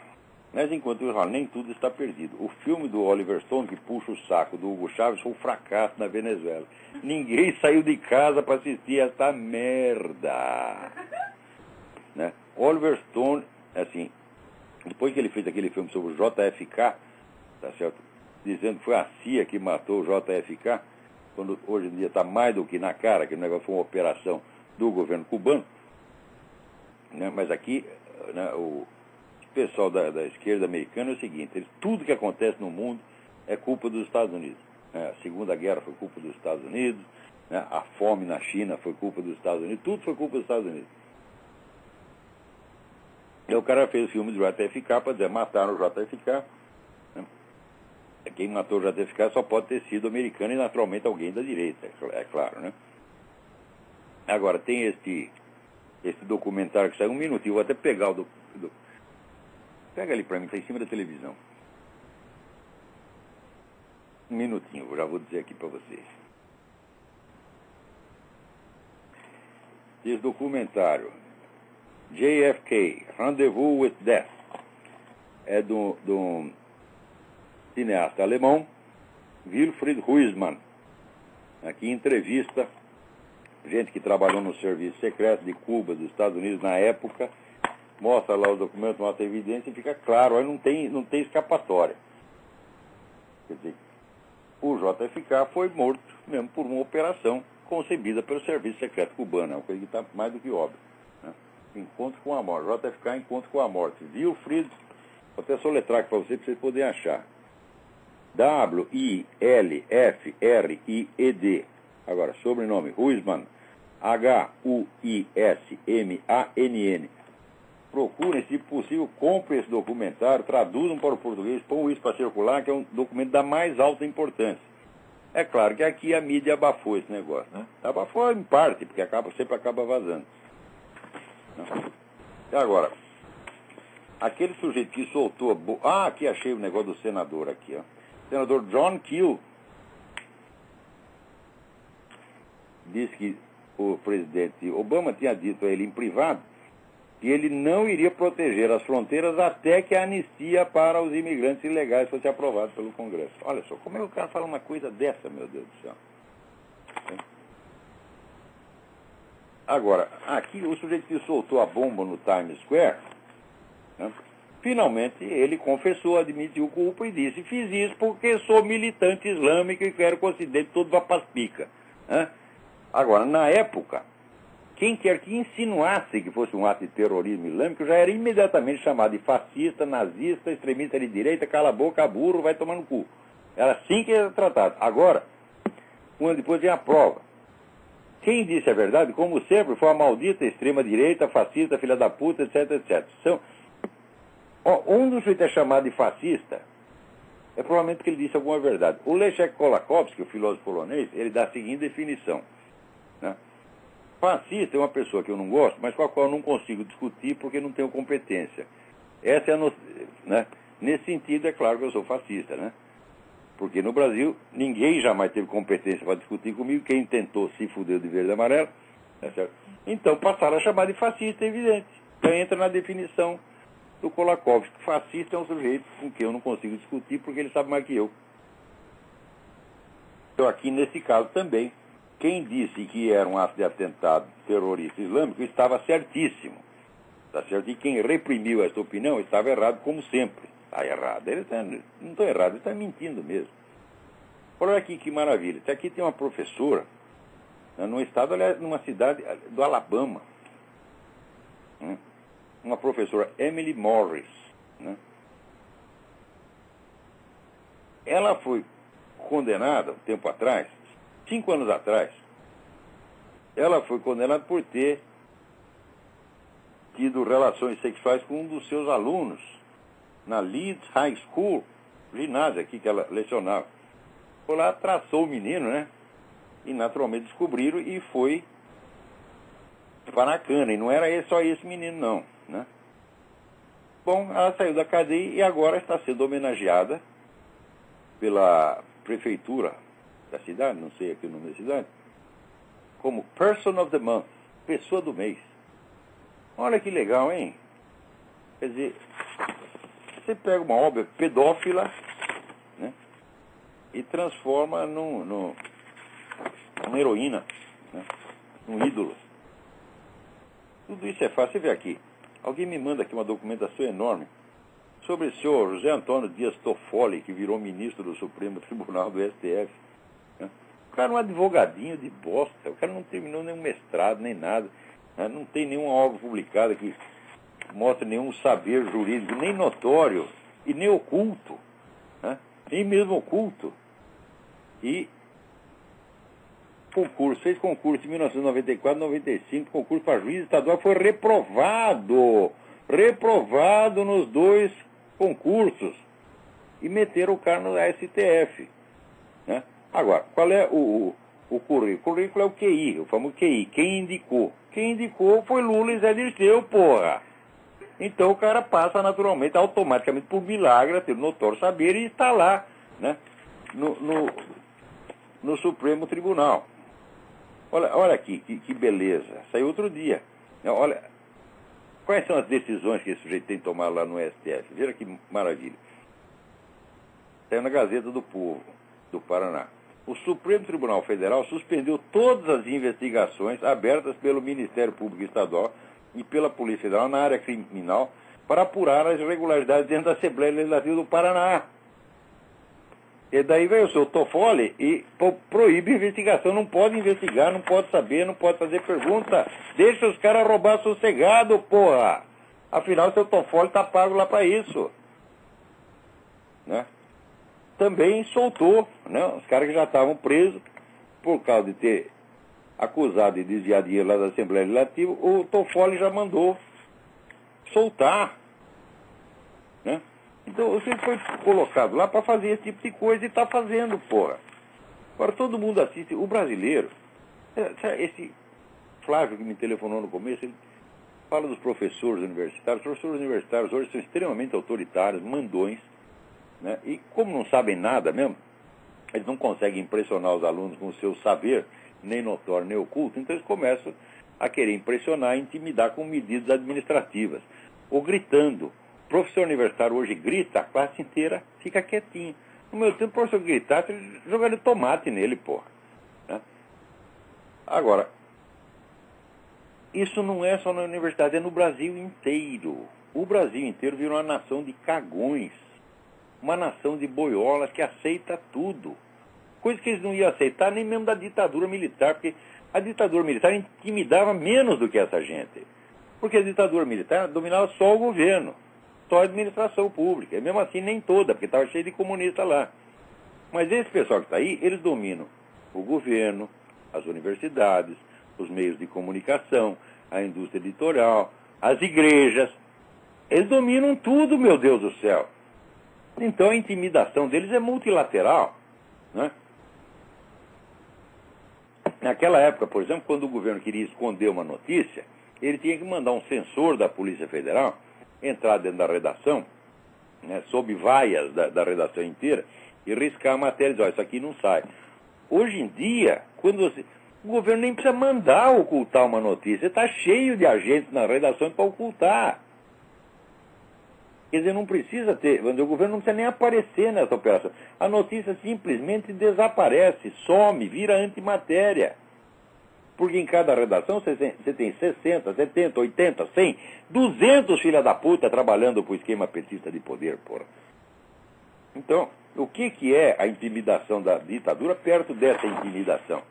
Mas enquanto eu falo, nem tudo está perdido. O filme do Oliver Stone, que puxa o saco do Hugo Chávez, foi um fracasso na Venezuela. Ninguém saiu de casa para assistir essa merda. Né? Oliver Stone, assim, depois que ele fez aquele filme sobre o JFK, tá certo? Dizendo que foi a CIA que matou o JFK, quando hoje em dia está mais do que na cara que o negócio foi uma operação do governo cubano. Né? Mas aqui, né, o pessoal da esquerda americana é o seguinte, tudo que acontece no mundo é culpa dos Estados Unidos. Né? A Segunda Guerra foi culpa dos Estados Unidos, né? A fome na China foi culpa dos Estados Unidos, tudo foi culpa dos Estados Unidos. E o cara fez o filme do JFK para dizer, mataram o JFK. Né? Quem matou o JFK só pode ter sido americano e naturalmente alguém da direita, é claro, né? Agora, tem esse documentário que saiu, um minutinho, vou até pegar o Pega ali para mim, está em cima da televisão. Um minutinho, já vou dizer aqui para vocês. Esse documentário, JFK, Rendezvous with Death, é de um cineasta alemão, Wilfried Huisman. Aqui entrevista gente que trabalhou no serviço secreto de Cuba, dos Estados Unidos na época, mostra lá o documento, mostra a evidência e fica claro, aí não tem escapatória. Quer dizer, o JFK foi morto mesmo por uma operação concebida pelo serviço secreto cubano, é uma coisa que está mais do que óbvio. Né? Encontro com a morte, JFK encontro com a morte. Wilfried, vou até soletrar aqui para vocês poderem achar. W-I-L-F-R-I-E-D. Agora, sobrenome, Huisman, H-U-I-S-M-A-N-N. Procurem, se possível, comprem esse documentário, traduzam para o português, põem isso para circular, que é um documento da mais alta importância. É claro que aqui a mídia abafou esse negócio, né? Abafou em parte, porque sempre acaba vazando. E agora, aquele sujeito que soltou aqui achei o negócio do senador aqui, ó. O senador John Keel disse que o presidente Obama tinha dito a ele em privado que ele não iria proteger as fronteiras até que a anistia para os imigrantes ilegais fosse aprovada pelo Congresso. Olha só, como é que o cara fala uma coisa dessa, meu Deus do céu? Agora, aqui o sujeito que soltou a bomba no Times Square, né, finalmente ele confessou, admitiu culpa e disse, fiz isso porque sou militante islâmico e quero que o Ocidente todo vá para as picas. Né? Agora, na época, quem quer que insinuasse que fosse um ato de terrorismo islâmico já era imediatamente chamado de fascista, nazista, extremista de direita, cala a boca, burro, vai tomar no cu. Era assim que era tratado. Agora, um ano depois tem a prova. Quem disse a verdade, como sempre, foi a maldita extrema-direita, fascista, filha da puta, etc, etc. Um dos que é chamado de fascista é provavelmente que ele disse alguma verdade. O Leszek Kolakowski, o filósofo polonês, ele dá a seguinte definição. Né? Fascista é uma pessoa que eu não gosto, mas com a qual eu não consigo discutir porque não tenho competência. Essa é a né? Nesse sentido, é claro que eu sou fascista, né? Porque no Brasil, ninguém jamais teve competência para discutir comigo. Quem tentou se fudeu de verde e amarelo. Tá certo? Então passaram a chamar de fascista, é evidente. Então entra na definição do Kolakowski. Fascista é um sujeito com quem eu não consigo discutir porque ele sabe mais que eu. Então aqui nesse caso também, quem disse que era um ato de atentado terrorista islâmico estava certíssimo. Tá certo? E quem reprimiu essa opinião estava errado como sempre. Está errado. Ele não está errado, ele está mentindo mesmo. Olha aqui que maravilha. Aqui tem uma professora, num estado, aliás, numa cidade do Alabama. Uma professora, Emily Morris. Né? Ela foi condenada, um tempo atrás, 5 anos atrás, ela foi condenada por ter tido relações sexuais com um dos seus alunos na Leeds High School, ginásio aqui que ela lecionava. Foi lá, traçou o menino, né? E naturalmente descobriram e foi para a cana. E não era só esse menino, não, né? Bom, ela saiu da cadeia e agora está sendo homenageada pela prefeitura da cidade, não sei aqui o nome da cidade, como Person of the Month, pessoa do mês. Olha que legal, hein? Quer dizer, você pega uma obra pedófila, né, e transforma numa heroína, né, num ídolo. Tudo isso é fácil. Você vê aqui. Alguém me manda aqui uma documentação enorme sobre o senhor José Antônio Dias Toffoli, que virou ministro do Supremo Tribunal do STF. Né? O cara é um advogadinho de bosta. O cara não terminou nenhum mestrado, nem nada. Né? Não tem nenhuma obra publicada que mostre nenhum saber jurídico, nem notório e nem oculto. Né? Nem mesmo oculto. E fez concurso em 1994, 95, concurso para juiz estadual, foi reprovado nos 2 concursos e meteram o cara no STF. Né? Agora, qual é o currículo? O currículo é o QI, o famoso QI. Quem indicou? Quem indicou foi Lula e Zé Dirceu, porra. Então o cara passa naturalmente, automaticamente, por milagre, a ter notório saber e está lá, né? no Supremo Tribunal. Olha aqui, que beleza. Saiu outro dia. Olha, quais são as decisões que esse sujeito tem tomado lá no STF? Veja que maravilha. Saiu na Gazeta do Povo, do Paraná. O Supremo Tribunal Federal suspendeu todas as investigações abertas pelo Ministério Público Estadual e pela Polícia Federal na área criminal para apurar as irregularidades dentro da Assembleia Legislativa do Paraná. E daí veio o seu Toffoli e proíbe a investigação. Não pode investigar, não pode saber, não pode fazer pergunta. Deixa os caras roubar sossegado, porra. Afinal, o seu Toffoli está pago lá para isso. Né? Também soltou, né, os caras que já estavam presos por causa de ter acusado de desviar dinheiro lá da Assembleia Legislativa. O Toffoli já mandou soltar. Né? Então, você foi colocado lá para fazer esse tipo de coisa e está fazendo, porra. Agora, todo mundo assiste. O brasileiro, esse Flávio que me telefonou no começo, ele fala dos professores universitários. Os professores universitários hoje são extremamente autoritários, mandões, né? E como não sabem nada mesmo, eles não conseguem impressionar os alunos com o seu saber, nem notório, nem oculto, então eles começam a querer impressionar e intimidar com medidas administrativas, ou gritando. O professor universitário hoje grita, a classe inteira fica quietinha. No meu tempo, o professor gritasse, jogaria tomate nele, porra. Né? Agora, isso não é só na universidade, é no Brasil inteiro. O Brasil inteiro virou uma nação de cagões, uma nação de boiolas que aceita tudo. Coisa que eles não iam aceitar nem mesmo da ditadura militar, porque a ditadura militar intimidava menos do que essa gente. Porque a ditadura militar dominava só o governo. Só a administração pública. E mesmo assim nem toda, porque estava cheio de comunista lá. Mas esse pessoal que está aí, eles dominam o governo, as universidades, os meios de comunicação, a indústria editorial, as igrejas. Eles dominam tudo, meu Deus do céu. Então a intimidação deles é multilateral. Né? Naquela época, por exemplo, quando o governo queria esconder uma notícia, ele tinha que mandar um censor da Polícia Federal entrar dentro da redação né, sob vaias da redação inteira, e riscar a matéria e dizer, isso aqui não sai. Hoje em dia, o governo nem precisa mandar ocultar uma notícia, está cheio de agentes na redação para ocultar. Quer dizer, não precisa ter, o governo não precisa nem aparecer nessa operação. A notícia simplesmente desaparece, some, vira antimatéria. Porque em cada redação você tem 60, 70, 80, 100, 200 filha da puta trabalhando para o esquema petista de poder, porra. Então, o que é a intimidação da ditadura perto dessa intimidação?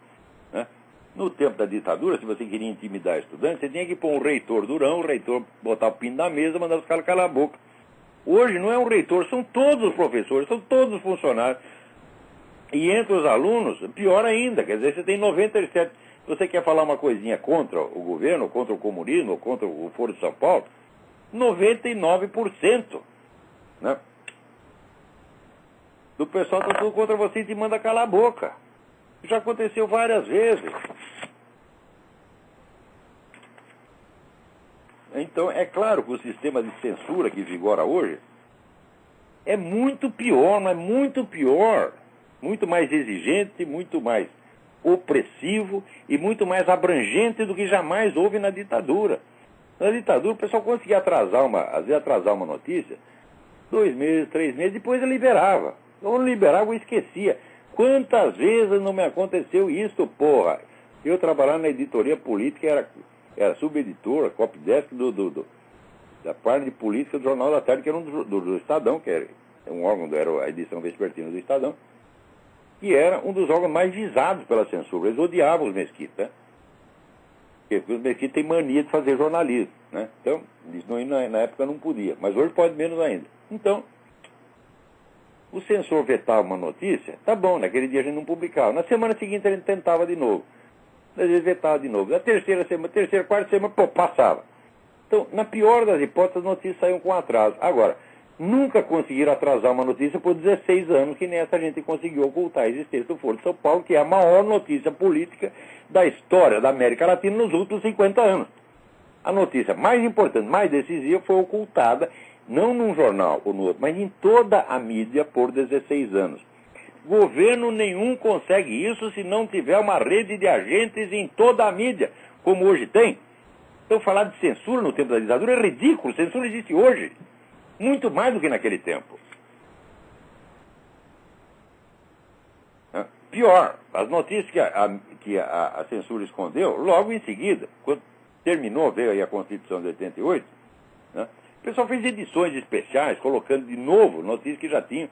Né? No tempo da ditadura, se você queria intimidar estudantes, você tinha que pôr um reitor durão, o reitor botar o pino na mesa e mandar os caras calar a boca. Hoje não é um reitor, são todos os professores, são todos os funcionários. E entre os alunos, pior ainda, quer dizer, você tem 97... Se você quer falar uma coisinha contra o governo, contra o comunismo, contra o Foro de São Paulo, 99%, né, do pessoal está tudo contra você e te manda calar a boca. Já aconteceu várias vezes. Então, é claro que o sistema de censura que vigora hoje é muito pior, mas muito pior, muito mais exigente, muito mais opressivo e muito mais abrangente do que jamais houve na ditadura. Na ditadura, o pessoal conseguia às vezes atrasar uma notícia, 2 meses, 3 meses, depois ele liberava. Ou não liberava, eu esquecia. Quantas vezes não me aconteceu isso, porra? Eu trabalhava na editoria política, era subeditor, copydesk da parte de política do Jornal da Tarde, que era do Estadão, que era um órgão, era a edição vespertina do Estadão, que era um dos órgãos mais visados pela censura. Eles odiavam os Mesquita, né? Porque os Mesquita têm mania de fazer jornalismo, né? Então, isso na época não podia, mas hoje pode menos ainda. Então, o censor vetava uma notícia, tá bom, naquele dia a gente não publicava. Na semana seguinte a gente tentava de novo. Às vezes vetava de novo. Na quarta semana, pô, passava. Então, na pior das hipóteses, as notícias saíam com atraso. Agora, nunca conseguiram atrasar uma notícia por 16 anos, que nessa a gente conseguiu ocultar a existência do Foro de São Paulo, que é a maior notícia política da história da América Latina nos últimos 50 anos. A notícia mais importante, mais decisiva, foi ocultada, não num jornal ou no outro, mas em toda a mídia por 16 anos. Governo nenhum consegue isso se não tiver uma rede de agentes em toda a mídia, como hoje tem. Então, falar de censura no tempo da ditadura é ridículo. Censura existe hoje. Muito mais do que naquele tempo. Pior, as notícias que a censura escondeu, logo em seguida, quando terminou, veio aí a Constituição de 88, né, o pessoal fez edições especiais, colocando de novo notícias que já tinham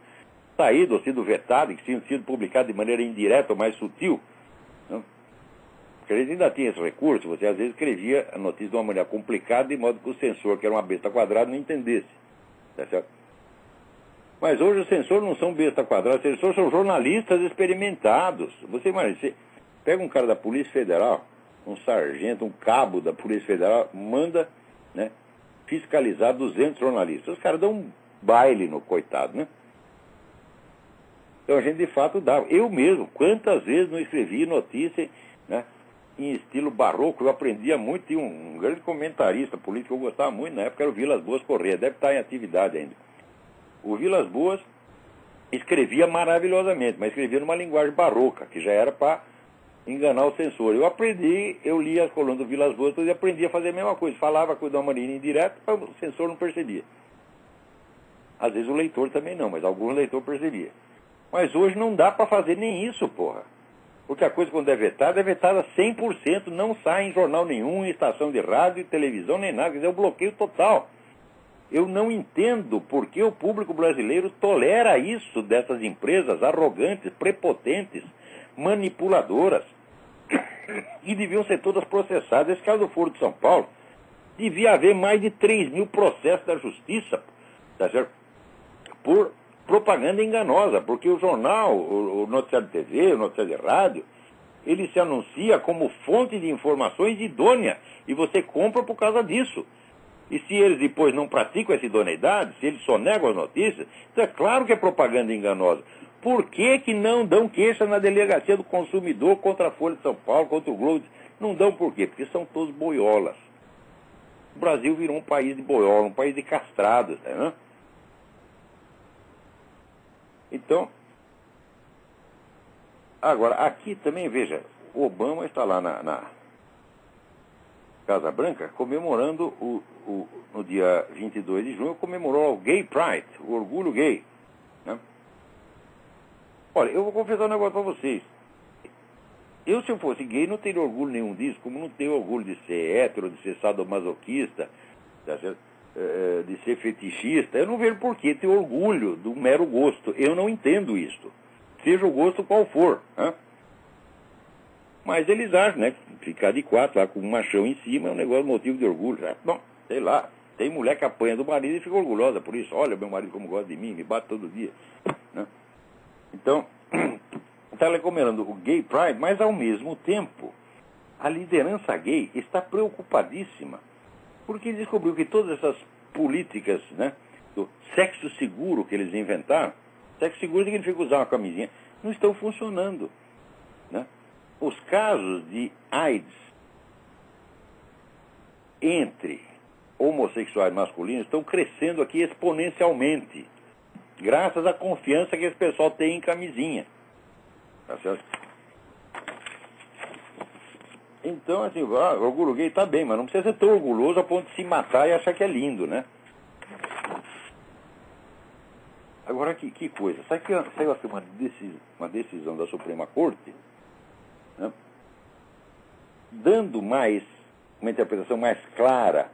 saído ou sido vetadas, que tinham sido publicadas de maneira indireta ou mais sutil. Né? Porque eles ainda tinham esse recurso, você às vezes escrevia a notícia de uma maneira complicada, de modo que o censor, que era uma besta quadrada, não entendesse. Tá certo? Mas hoje os censores não são besta quadrada, os censores são jornalistas experimentados. Você imagina, você pega um cara da Polícia Federal, um sargento, um cabo da Polícia Federal, manda, né, fiscalizar 200 jornalistas. Os caras dão um baile no coitado, né? Então a gente de fato dava. Eu mesmo, quantas vezes não escrevi notícia, né, em estilo barroco, eu aprendia muito, tinha um grande comentarista político que eu gostava muito, na época era o Vilas Boas Corrêa, deve estar em atividade ainda. O Vilas Boas escrevia maravilhosamente, mas escrevia numa linguagem barroca, que já era para enganar o censor. Eu li as colunas do Vilas Boas e aprendi a fazer a mesma coisa, falava com uma maneira indireta, o censor não percebia. Às vezes o leitor também não, mas algum leitor percebia. Mas hoje não dá para fazer nem isso, porra. Porque a coisa, quando é vetada 100%, não sai em jornal nenhum, em estação de rádio, televisão, nem nada. Quer dizer, é um bloqueio total. Eu não entendo por que o público brasileiro tolera isso dessas empresas arrogantes, prepotentes, manipuladoras, e deviam ser todas processadas. Esse caso do Foro de São Paulo, devia haver mais de 3 mil processos da justiça, tá certo? Por propaganda enganosa, porque o jornal, o noticiário de TV, o noticiário de rádio, ele se anuncia como fonte de informações idônea, e você compra por causa disso. E se eles depois não praticam essa idoneidade, se eles só negam as notícias, então é claro que é propaganda enganosa. Por que não dão queixa na delegacia do consumidor contra a Folha de São Paulo, contra o Globo? Não dão por quê? Porque são todos boiolas. O Brasil virou um país de boiola, um país de castrados, né? Então, agora, aqui também, veja, o Obama está lá na Casa Branca comemorando no dia 22 de junho, comemorou o Gay Pride, o orgulho gay. Né? Olha, eu vou confessar um negócio para vocês. Eu, se eu fosse gay, não teria orgulho nenhum disso, como não tenho orgulho de ser hétero, de ser sadomasoquista, de ser fetichista. Eu não vejo por que ter orgulho do mero gosto. Eu não entendo isso. Seja o gosto qual for. Né? Mas eles acham, né? Ficar de quatro lá com um machão em cima é um negócio motivo de orgulho. Bom, sei lá. Tem mulher que apanha do marido e fica orgulhosa por isso. Olha, meu marido como gosta de mim, me bate todo dia. Né? Então, está recomendando o Gay Pride, mas ao mesmo tempo, a liderança gay está preocupadíssima, porque descobriu que todas essas políticas, né, do sexo seguro que eles inventaram, sexo seguro significa usar uma camisinha, não estão funcionando. Né? Os casos de AIDS entre homossexuais masculinos estão crescendo aqui exponencialmente, graças à confiança que esse pessoal tem em camisinha. Tá certo? Então, assim, orgulho gay tá bem, mas não precisa ser tão orgulhoso a ponto de se matar e achar que é lindo, né? Agora, que coisa. Sabe que saiu aqui uma decisão da Suprema Corte, né, dando uma interpretação mais clara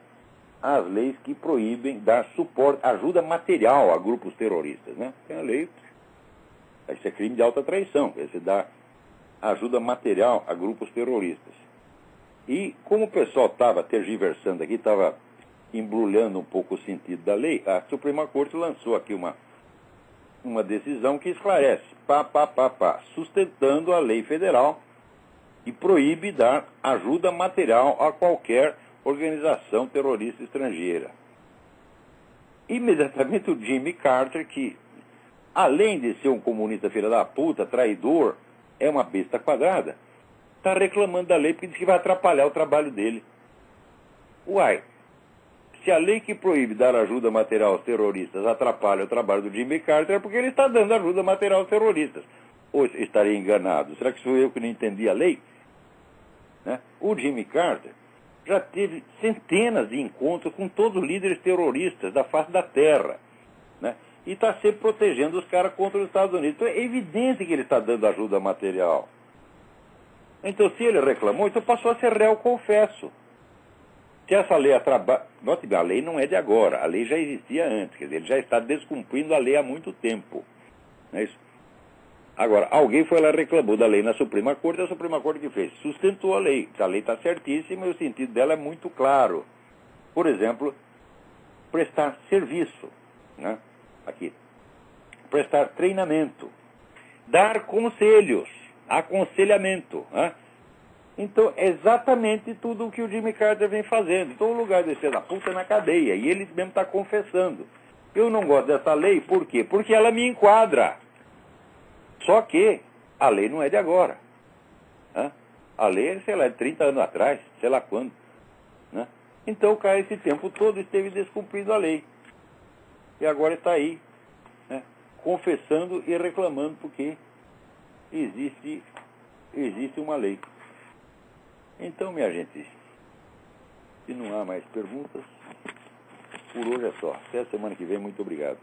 às leis que proíbem dar suporte, ajuda material a grupos terroristas, né? Tem a lei, isso é crime de alta traição, você dá ajuda material a grupos terroristas. E como o pessoal estava tergiversando aqui, estava embrulhando um pouco o sentido da lei, a Suprema Corte lançou aqui uma decisão que esclarece, sustentando a lei federal e proíbe dar ajuda material a qualquer organização terrorista estrangeira. Imediatamente o Jimmy Carter, que além de ser um comunista filho da puta, traidor, é uma besta quadrada, está reclamando da lei porque diz que vai atrapalhar o trabalho dele. Uai, se a lei que proíbe dar ajuda material aos terroristas atrapalha o trabalho do Jimmy Carter, é porque ele está dando ajuda material aos terroristas. Ou estarei enganado? Será que sou eu que não entendi a lei? Né? O Jimmy Carter já teve centenas de encontros com todos os líderes terroristas da face da Terra, né? E está sempre protegendo os caras contra os Estados Unidos. Então é evidente que ele está dando ajuda material. Então, se ele reclamou, então passou a ser réu confesso. Se essa lei note bem, a lei não é de agora, a lei já existia antes, quer dizer, ele já está descumprindo a lei há muito tempo. Não é isso? Agora, alguém foi lá e reclamou da lei na Suprema Corte, a Suprema Corte que fez? Sustentou a lei está certíssima e o sentido dela é muito claro. Por exemplo, prestar serviço, né? Aqui, prestar treinamento, dar conselhos, aconselhamento, né? Então, é exatamente tudo o que o Jimmy Carter vem fazendo. Então, o lugar de ser da puta é na cadeia, e ele mesmo está confessando. Eu não gosto dessa lei, por quê? Porque ela me enquadra. Só que a lei não é de agora. Né? A lei é, sei lá, de 30 anos atrás, sei lá quando. Né? Então, o cara, esse tempo todo, esteve descumprindo a lei. E agora está aí, né, confessando e reclamando porque existe uma lei. Então, minha gente, se não há mais perguntas, por hoje é só. Até a semana que vem, muito obrigado.